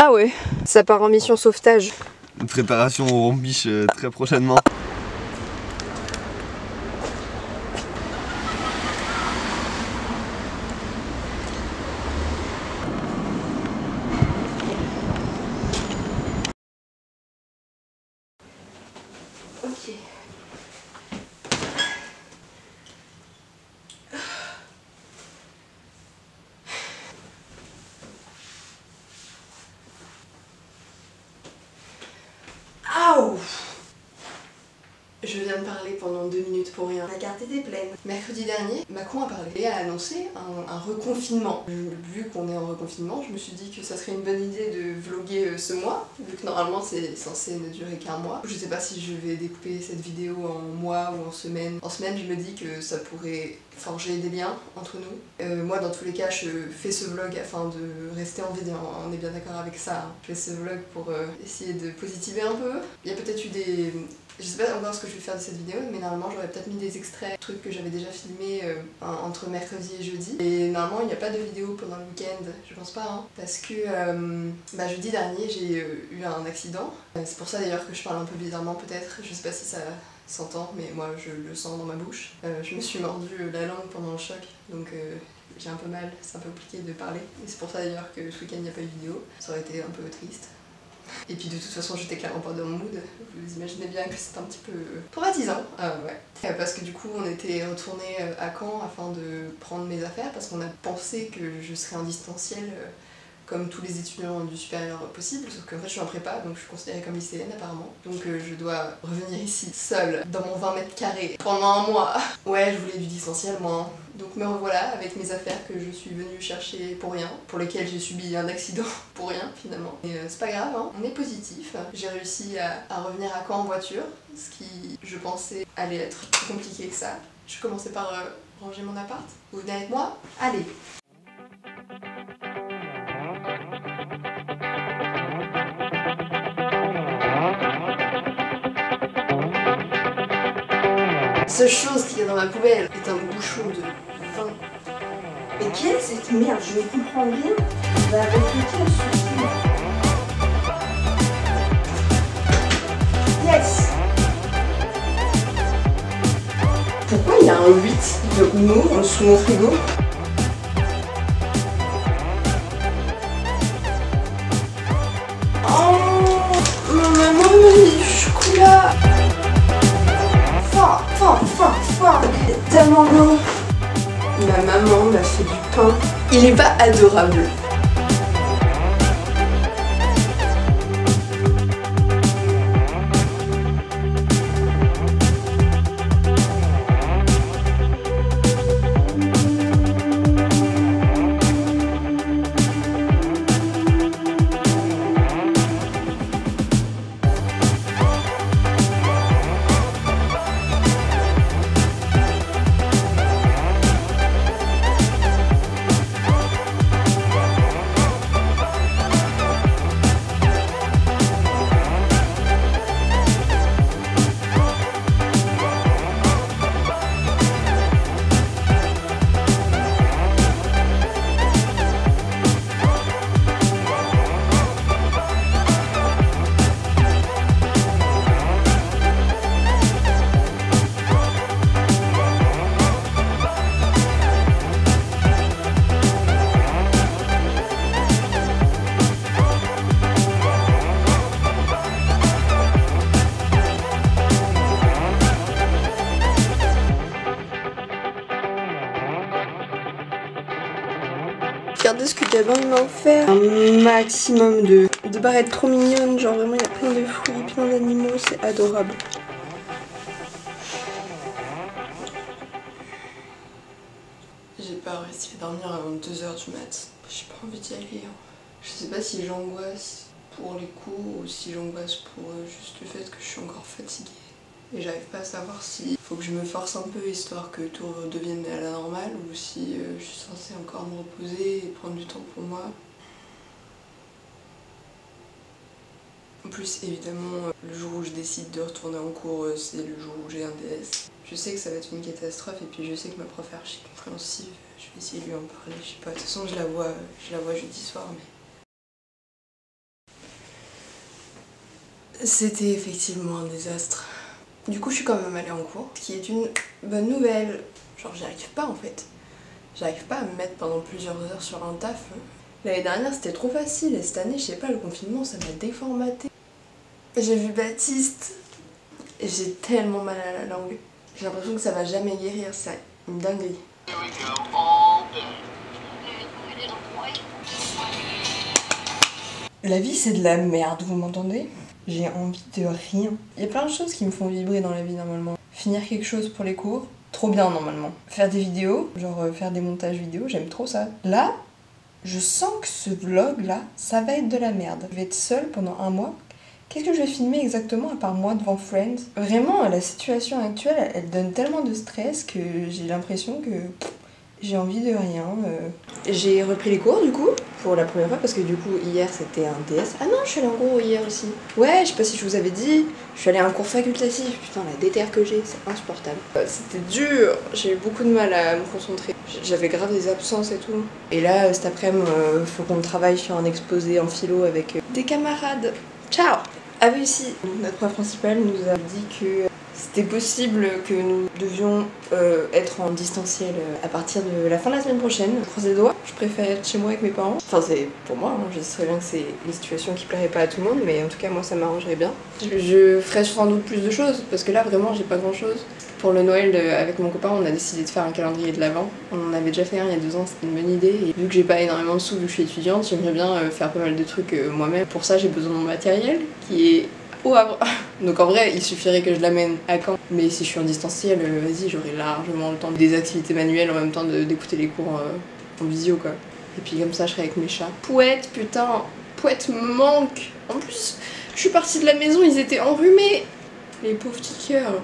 Ah ouais, ça part en mission sauvetage. Une préparation au rombiche très prochainement. Ok. Aouh! Je viens de parler pendant 2 minutes pour rien. La carte était pleine. Mercredi dernier, Macron a parlé et a annoncé un reconfinement. Vu qu'on est en reconfinement, je me suis dit que ça serait une bonne idée de vlogger ce mois, vu que normalement c'est censé ne durer qu'un mois. Je sais pas si je vais découper cette vidéo en mois ou en semaine. En semaine, je me dis que ça pourrait forger des liens entre nous. Moi, dans tous les cas, je fais ce vlog afin de rester en vidéo. On est bien d'accord avec ça. Hein. Je fais ce vlog pour essayer de positiver un peu. Il y a peut-être eu des... Je sais pas encore ce que je vais faire de cette vidéo, mais normalement j'aurais peut-être mis des extraits, trucs que j'avais déjà filmés entre mercredi et jeudi. Et normalement il n'y a pas de vidéo pendant le week-end, je pense pas, hein, parce que jeudi dernier j'ai eu un accident. C'est pour ça d'ailleurs que je parle un peu bizarrement peut-être, je sais pas si ça s'entend, mais moi je le sens dans ma bouche. Je me suis mordu la langue pendant le choc, donc j'ai un peu mal, c'est un peu compliqué de parler. Et c'est pour ça d'ailleurs que ce week-end il n'y a pas eu de vidéo, ça aurait été un peu triste. Et puis de toute façon j'étais clairement pas dans le mood, vous imaginez bien que c'est un petit peu traumatisant, ouais. Parce que du coup on était retourné à Caen afin de prendre mes affaires parce qu'on a pensé que je serais en distanciel comme tous les étudiants du supérieur possible, sauf qu'en fait je suis en prépa donc je suis considérée comme lycéenne apparemment. Donc je dois revenir ici seule dans mon 20 mètres carrés pendant un mois. Ouais, je voulais du distanciel moi. Donc me revoilà avec mes affaires que je suis venue chercher pour rien, pour lesquelles j'ai subi un accident pour rien finalement. Et c'est pas grave, hein. On est positif. J'ai réussi à revenir à Caen en voiture, ce qui je pensais allait être plus compliqué que ça. Je commençais par ranger mon appart. Vous venez avec moi? Allez! Cette chose qu'il y a dans ma poubelle est un bouchon de vin. Mais quelle est cette merde? Je ne comprends rien. Bah avec lequel souci. Yes! Pourquoi il y a un 8 de Uno sous mon frigo? Oh! Ma maman m'a mis du chocolat! Fort! Tellement bon! Ma maman m'a fait du pain. Il est pas adorable. Regardez ce que Gabin m'a offert. Un maximum de barrettes trop mignonnes. Genre vraiment il y a plein de fruits, plein d'animaux, c'est adorable. J'ai pas réussi à dormir avant 2 h du mat. J'ai pas envie d'y aller. Hein. Je sais pas si j'angoisse pour les cours ou si j'angoisse pour juste le fait que je suis encore fatiguée. Et j'arrive pas à savoir si faut que je me force un peu histoire que tout redevienne à la normale ou si je suis censée encore me reposer et prendre du temps pour moi. En plus, évidemment, le jour où je décide de retourner en cours, c'est le jour où j'ai un DS. Je sais que ça va être une catastrophe et puis je sais que ma prof est archi compréhensive. Je vais essayer de lui en parler, je sais pas. De toute façon, je la vois jeudi soir, mais... C'était effectivement un désastre. Du coup, je suis quand même allée en cours, ce qui est une bonne nouvelle. Genre, j'y arrive pas en fait. J'arrive pas à me mettre pendant plusieurs heures sur un taf. L'année dernière, c'était trop facile et cette année, je sais pas, le confinement, ça m'a déformaté. J'ai vu Baptiste et j'ai tellement mal à la langue. J'ai l'impression que ça va jamais guérir, c'est une dinguerie. La vie, c'est de la merde, vous m'entendez? J'ai envie de rien. Il y a plein de choses qui me font vibrer dans la vie normalement. Finir quelque chose pour les cours, trop bien normalement. Faire des vidéos, genre faire des montages vidéo, j'aime trop ça. Là, je sens que ce vlog là, ça va être de la merde. Je vais être seule pendant un mois. Qu'est-ce que je vais filmer exactement à part moi devant Friends? Vraiment, la situation actuelle, elle donne tellement de stress que j'ai l'impression que j'ai envie de rien. J'ai repris les cours du coup, pour la première fois, parce que du coup hier c'était un DS. Ah non, je suis allée en cours hier aussi. Ouais, je sais pas si je vous avais dit, je suis allée à un cours facultatif. Putain, la déterre que j'ai, c'est insupportable. C'était dur, j'ai eu beaucoup de mal à me concentrer. J'avais grave des absences et tout. Et là, cet après-midi, faut qu'on travaille sur un exposé en philo avec des camarades. Ciao! Ah oui, si, notre prof principal nous a dit que c'était possible que nous devions être en distanciel à partir de la fin de la semaine prochaine. Je croise les doigts, je préfère être chez moi avec mes parents. Enfin, c'est pour moi, hein. Je sais très bien que c'est une situation qui plairait pas à tout le monde, mais en tout cas, moi, ça m'arrangerait bien. Je ferai sans doute plus de choses, parce que là, vraiment, j'ai pas grand-chose. Pour le Noël, avec mon copain, on a décidé de faire un calendrier de l'Avent. On en avait déjà fait un il y a 2 ans, c'était une bonne idée. Et vu que j'ai pas énormément de sous, vu que je suis étudiante, j'aimerais bien faire pas mal de trucs moi-même. Pour ça, j'ai besoin de mon matériel, qui est au Havre. Donc en vrai, il suffirait que je l'amène à Caen. Mais si je suis en distanciel, vas-y, j'aurai largement le temps des activités manuelles en même temps d'écouter les cours en visio, quoi. Et puis comme ça, je serai avec mes chats. Pouette, putain, Pouette me manque. En plus, je suis partie de la maison, ils étaient enrhumés. Les pauvres petits cœurs.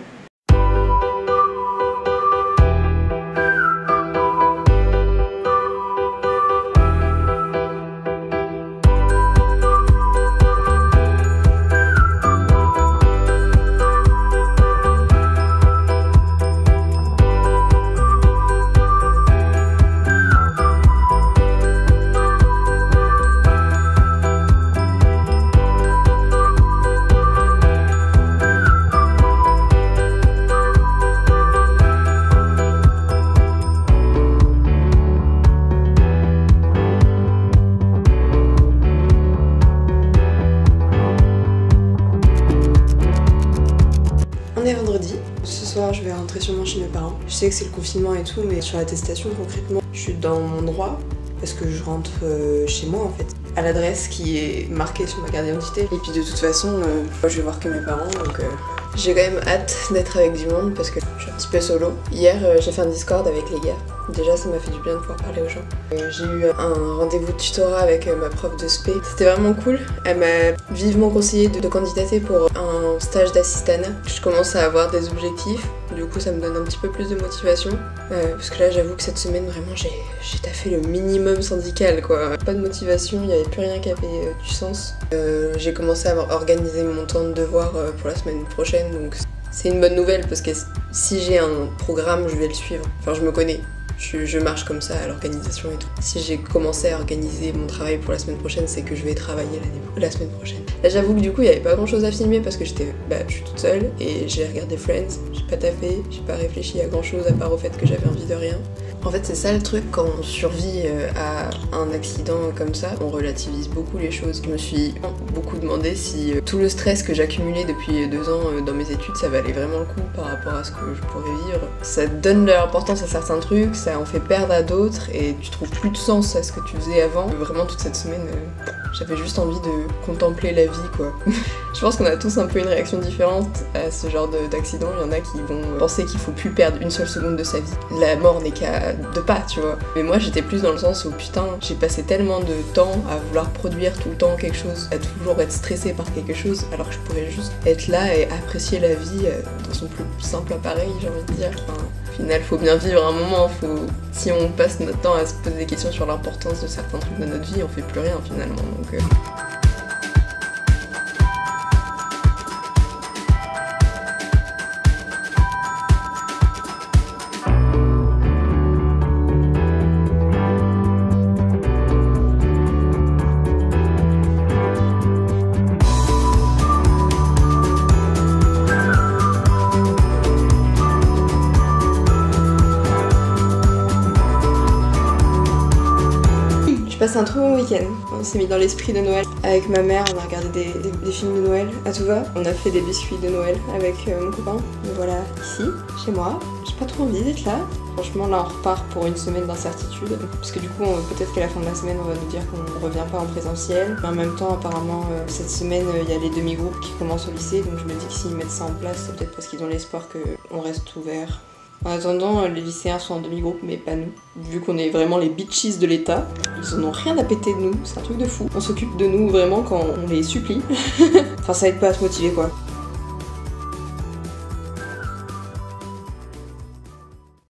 On est vendredi, ce soir je vais rentrer sûrement chez mes parents. Je sais que c'est le confinement et tout, mais sur l'attestation concrètement, je suis dans mon droit parce que je rentre chez moi en fait, à l'adresse qui est marquée sur ma carte d'identité. Et puis de toute façon, je vais voir que mes parents, donc j'ai quand même hâte d'être avec du monde parce que je suis un petit peu solo. Hier, j'ai fait un Discord avec les gars. Déjà, ça m'a fait du bien de pouvoir parler aux gens. J'ai eu un rendez-vous de tutorat avec ma prof de spé. C'était vraiment cool. Elle m'a vivement conseillé de candidater pour un stage d'assistanat. Je commence à avoir des objectifs. Du coup, ça me donne un petit peu plus de motivation. Parce que là, j'avoue que cette semaine, vraiment, j'ai taffé le minimum syndical, quoi. Pas de motivation, il n'y avait plus rien qui avait du sens. J'ai commencé à organiser mon temps de devoir pour la semaine prochaine. Donc c'est une bonne nouvelle parce que si j'ai un programme, je vais le suivre. Enfin, je me connais. Je marche comme ça à l'organisation et tout. Si j'ai commencé à organiser mon travail pour la semaine prochaine, c'est que je vais travailler la semaine prochaine. Là, j'avoue que du coup, il n'y avait pas grand chose à filmer parce que je suis toute seule et j'ai regardé Friends, j'ai pas taffé, j'ai pas réfléchi à grand chose à part au fait que j'avais envie de rien. En fait, c'est ça le truc quand on survit à un accident comme ça, on relativise beaucoup les choses. Je me suis beaucoup demandé si tout le stress que j'accumulais depuis 2 ans dans mes études, ça valait vraiment le coup par rapport à ce que je pourrais vivre. Ça donne de l'importance à certains trucs, ça en fait perdre à d'autres et tu trouves plus de sens à ce que tu faisais avant. Vraiment, toute cette semaine, j'avais juste envie de contempler la vie, quoi. Je pense qu'on a tous un peu une réaction différente à ce genre d'accident. Il y en a qui vont penser qu'il faut plus perdre une seule seconde de sa vie. La mort n'est qu'à 2 pas, tu vois. Mais moi, j'étais plus dans le sens où, putain, j'ai passé tellement de temps à vouloir produire tout le temps quelque chose, à toujours être stressée par quelque chose, alors que je pourrais juste être là et apprécier la vie dans son plus simple appareil, j'ai envie de dire. Enfin, au final, faut bien vivre un moment. Si on passe notre temps à se poser des questions sur l'importance de certains trucs de notre vie, on fait plus rien finalement. Donc, passé un trop bon week-end. On s'est mis dans l'esprit de Noël. Avec ma mère, on a regardé des films de Noël à tout va. On a fait des biscuits de Noël avec mon copain. Me voilà ici, chez moi. J'ai pas trop envie d'être là. Franchement, là, on repart pour une semaine d'incertitude. Parce que du coup, peut-être qu'à la fin de la semaine, on va nous dire qu'on revient pas en présentiel. Mais en même temps, apparemment, cette semaine, il y a les demi-groupes qui commencent au lycée. Donc je me dis que s'ils mettent ça en place, c'est peut-être parce qu'ils ont l'espoir qu'on reste ouvert. En attendant, les lycéens sont en demi-groupe, mais pas nous. Vu qu'on est vraiment les bitches de l'État, ils en ont rien à péter de nous, c'est un truc de fou. On s'occupe de nous vraiment quand on les supplie. Enfin, ça aide pas à se motiver, quoi.